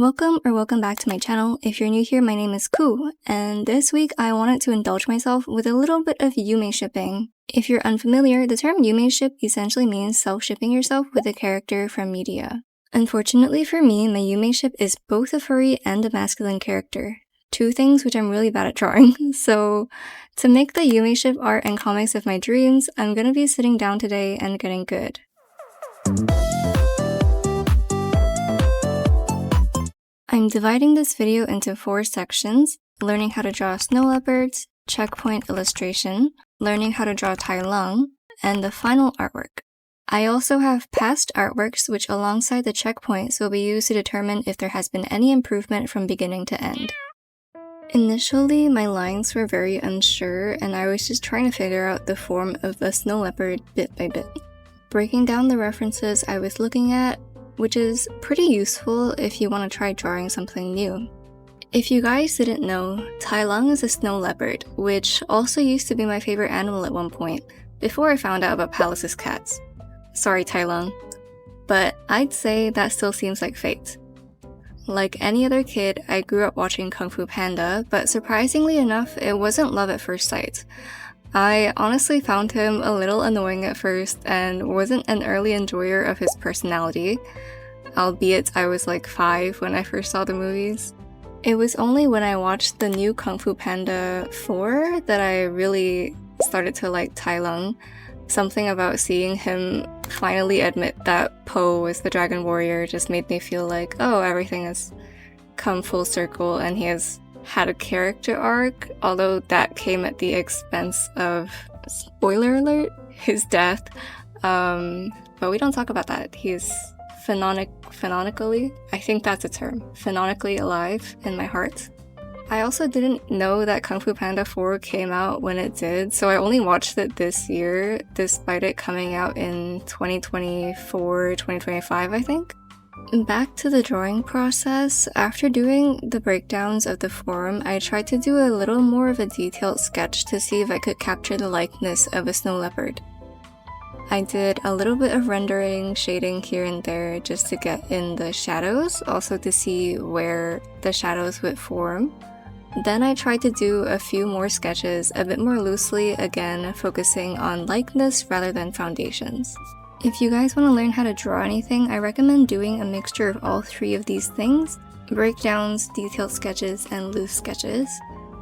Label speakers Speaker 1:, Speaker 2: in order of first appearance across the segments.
Speaker 1: Welcome back to my channel. If you're new here, my name is Ku, and this week I wanted to indulge myself with a little bit of yume shipping. If you're unfamiliar, the term YUMESHIP essentially means self-shipping yourself with a character from media. Unfortunately for me, my YUMESHIP is both a furry and a masculine character. Two things which I'm really bad at drawing. So to make the YUMESHIP art and comics of my dreams, I'm gonna be sitting down today and getting good. I'm dividing this video into 4 sections: learning how to draw snow leopards, checkpoint illustration, learning how to draw Tai Lung, and the final artwork. I also have past artworks which alongside the checkpoints will be used to determine if there has been any improvement from beginning to end. Initially, my lines were very unsure and I was just trying to figure out the form of a snow leopard bit by bit. Breaking down the references I was looking at, which is pretty useful if you want to try drawing something new. If you guys didn't know, Tai Lung is a snow leopard, which also used to be my favorite animal at one point, before I found out about Palace's cats. Sorry, Tai Lung. But I'd say that still seems like fate. Like any other kid, I grew up watching Kung Fu Panda, but surprisingly enough, it wasn't love at first sight. I honestly found him a little annoying at first and wasn't an early enjoyer of his personality, albeit I was like 5 when I first saw the movies. It was only when I watched the new Kung Fu Panda 4 that I really started to like Tai Lung. Something about seeing him finally admit that Po was the Dragon Warrior just made me feel like, oh, everything has come full circle and he has had a character arc, although that came at the expense of, spoiler alert, his death. But we don't talk about that. He's phenonically, I think that's a term, phenonically alive in my heart. I also didn't know that Kung Fu Panda 4 came out when it did, so I only watched it this year, despite it coming out in 2024, 2025, I think. Back to the drawing process, after doing the breakdowns of the form, I tried to do a little more of a detailed sketch to see if I could capture the likeness of a snow leopard. I did a little bit of rendering, shading here and there just to get in the shadows, also to see where the shadows would form. Then I tried to do a few more sketches a bit more loosely, again focusing on likeness rather than foundations. If you guys want to learn how to draw anything, I recommend doing a mixture of all 3 of these things: breakdowns, detailed sketches, and loose sketches.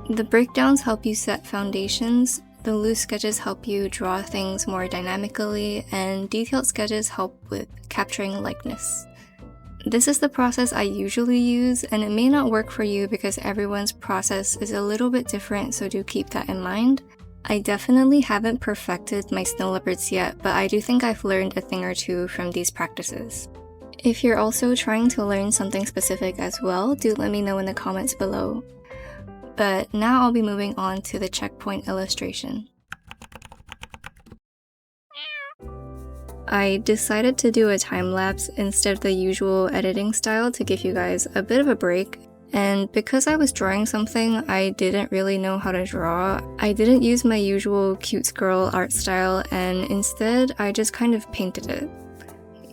Speaker 1: The breakdowns help you set foundations, the loose sketches help you draw things more dynamically, and detailed sketches help with capturing likeness. This is the process I usually use, and it may not work for you because everyone's process is a little bit different, so do keep that in mind. I definitely haven't perfected my snow leopards yet, but I do think I've learned a thing or two from these practices. If you're also trying to learn something specific as well, do let me know in the comments below. But now I'll be moving on to the checkpoint illustration. I decided to do a time-lapse instead of the usual editing style to give you guys a bit of a break. And because I was drawing something I didn't really know how to draw, I didn't use my usual cute girl art style, and instead I just kind of painted it.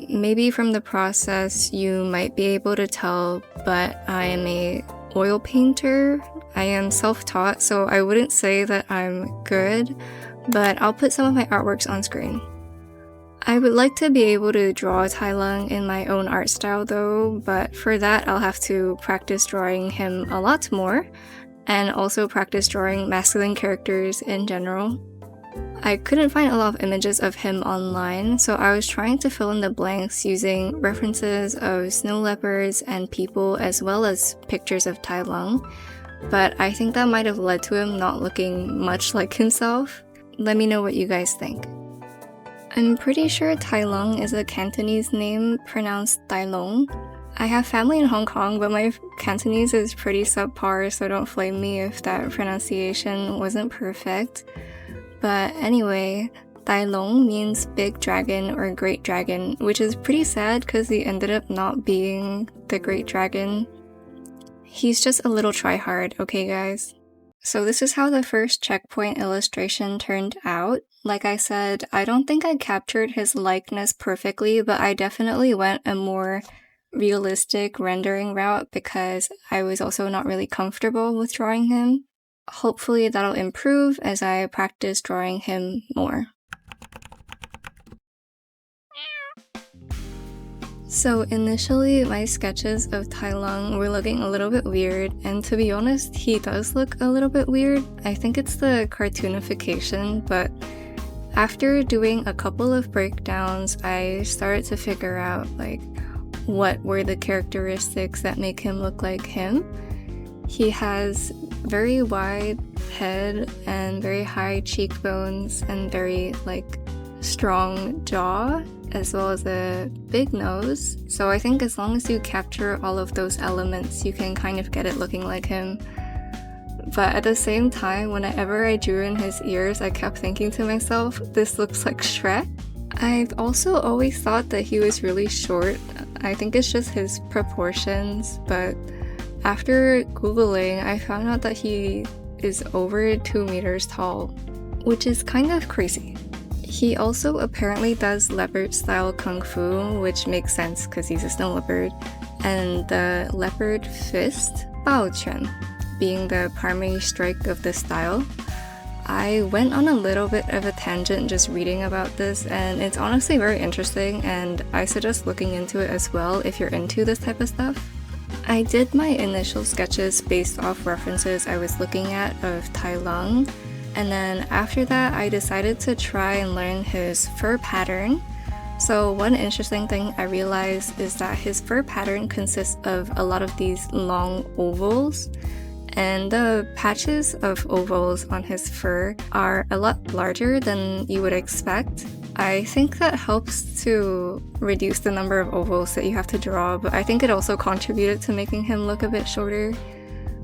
Speaker 1: Maybe from the process you might be able to tell, but I am a oil painter. I am self-taught, so I wouldn't say that I'm good, but I'll put some of my artworks on screen. I would like to be able to draw Tai Lung in my own art style though, but for that I'll have to practice drawing him a lot more, and also practice drawing masculine characters in general. I couldn't find a lot of images of him online, so I was trying to fill in the blanks using references of snow leopards and people as well as pictures of Tai Lung, but I think that might have led to him not looking much like himself. Let me know what you guys think. I'm pretty sure Tai Lung is a Cantonese name pronounced Tai Long. I have family in Hong Kong, but my Cantonese is pretty subpar, so don't flame me if that pronunciation wasn't perfect. But anyway, Tai Long means big dragon or great dragon, which is pretty sad because he ended up not being the great dragon. He's just a little tryhard, okay guys? So this is how the first checkpoint illustration turned out. Like I said, I don't think I captured his likeness perfectly, but I definitely went a more realistic rendering route because I was also not really comfortable with drawing him. Hopefully that'll improve as I practice drawing him more. So initially, my sketches of Tai Lung were looking a little bit weird, and to be honest, he does look a little bit weird. I think it's the cartoonification, but after doing a couple of breakdowns, I started to figure out what were the characteristics that make him look like him. He has very wide head and very high cheekbones and very strong jaw, as well as a big nose. So I think as long as you capture all of those elements, you can kind of get it looking like him. But at the same time, whenever I drew in his ears, I kept thinking to myself, this looks like Shrek. I've also always thought that he was really short. I think it's just his proportions, but after Googling, I found out that he is over 2 meters tall, which is kind of crazy. He also apparently does leopard-style kung fu, which makes sense because he's a snow leopard, and the leopard fist, baoquan, being the primary strike of this style. I went on a little bit of a tangent just reading about this, and it's honestly very interesting, and I suggest looking into it as well if you're into this type of stuff. I did my initial sketches based off references I was looking at of Tai Lung, and then after that I decided to try and learn his fur pattern. So one interesting thing I realized is that his fur pattern consists of a lot of these long ovals, and the patches of ovals on his fur are a lot larger than you would expect. I think that helps to reduce the number of ovals that you have to draw, but I think it also contributed to making him look a bit shorter.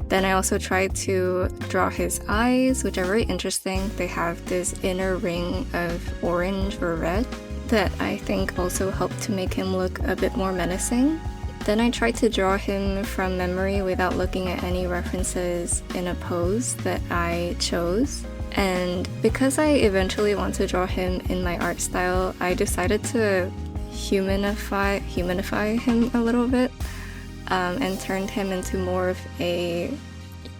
Speaker 1: Then I also tried to draw his eyes, which are very interesting. They have this inner ring of orange or red that I think also helped to make him look a bit more menacing. Then I tried to draw him from memory without looking at any references in a pose that I chose. And because I eventually want to draw him in my art style, I decided to humanify him a little bit, and turned him into more of a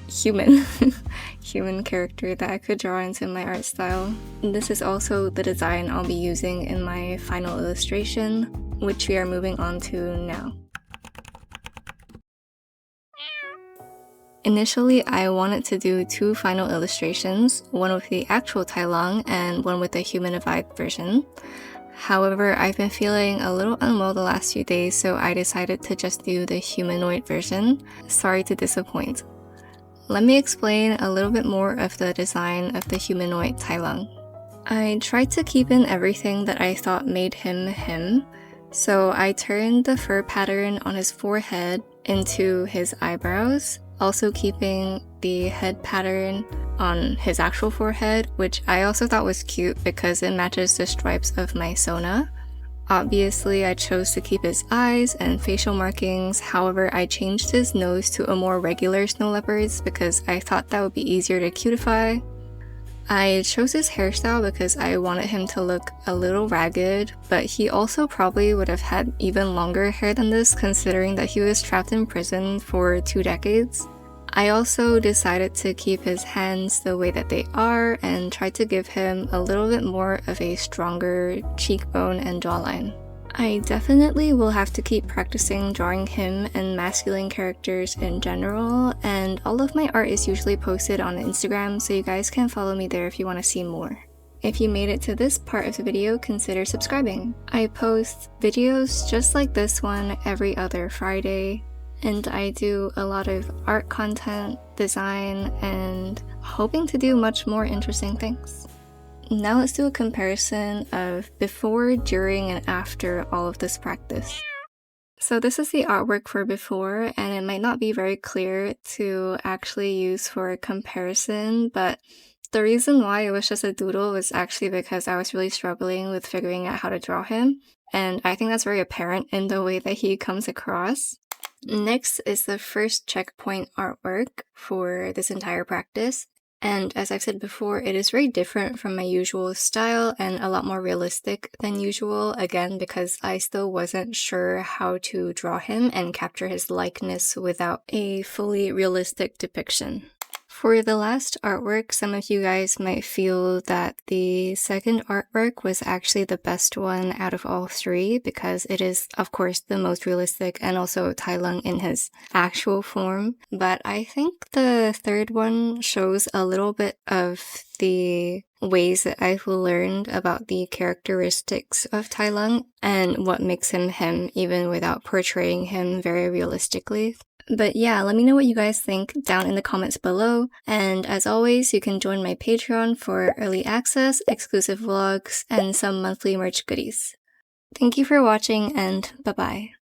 Speaker 1: human character that I could draw into my art style. This is also the design I'll be using in my final illustration, which we are moving on to now. Initially, I wanted to do 2 final illustrations, one with the actual Tai Lung and one with the humanified version. However, I've been feeling a little unwell the last few days, so I decided to just do the humanoid version. Sorry to disappoint. Let me explain a little bit more of the design of the humanoid Tai Lung. I tried to keep in everything that I thought made him him. So I turned the fur pattern on his forehead into his eyebrows, also keeping the head pattern on his actual forehead, which I also thought was cute because it matches the stripes of my Sona. Obviously, I chose to keep his eyes and facial markings, however, I changed his nose to a more regular snow leopard's because I thought that would be easier to cutify. I chose his hairstyle because I wanted him to look a little ragged, but he also probably would have had even longer hair than this considering that he was trapped in prison for 2 decades. I also decided to keep his hands the way that they are and try to give him a little bit more of a stronger cheekbone and jawline. I definitely will have to keep practicing drawing him and masculine characters in general, and all of my art is usually posted on Instagram, so you guys can follow me there if you want to see more. If you made it to this part of the video, consider subscribing. I post videos just like this one every other Friday, and I do a lot of art content, design, and hoping to do much more interesting things. Now let's do a comparison of before, during, and after all of this practice. So this is the artwork for before, and it might not be very clear to actually use for a comparison, but the reason why it was just a doodle was actually because I was really struggling with figuring out how to draw him, and I think that's very apparent in the way that he comes across. Next is the first checkpoint artwork for this entire practice. And as I've said before, it is very different from my usual style and a lot more realistic than usual, again, because I still wasn't sure how to draw him and capture his likeness without a fully realistic depiction. For the last artwork, some of you guys might feel that the second artwork was actually the best one out of all three because it is, of course, the most realistic and also Tai Lung in his actual form. But I think the third one shows a little bit of the ways that I've learned about the characteristics of Tai Lung and what makes him him, even without portraying him very realistically. But yeah, let me know what you guys think down in the comments below. And as always, you can join my Patreon for early access, exclusive vlogs, and some monthly merch goodies. Thank you for watching, and bye-bye.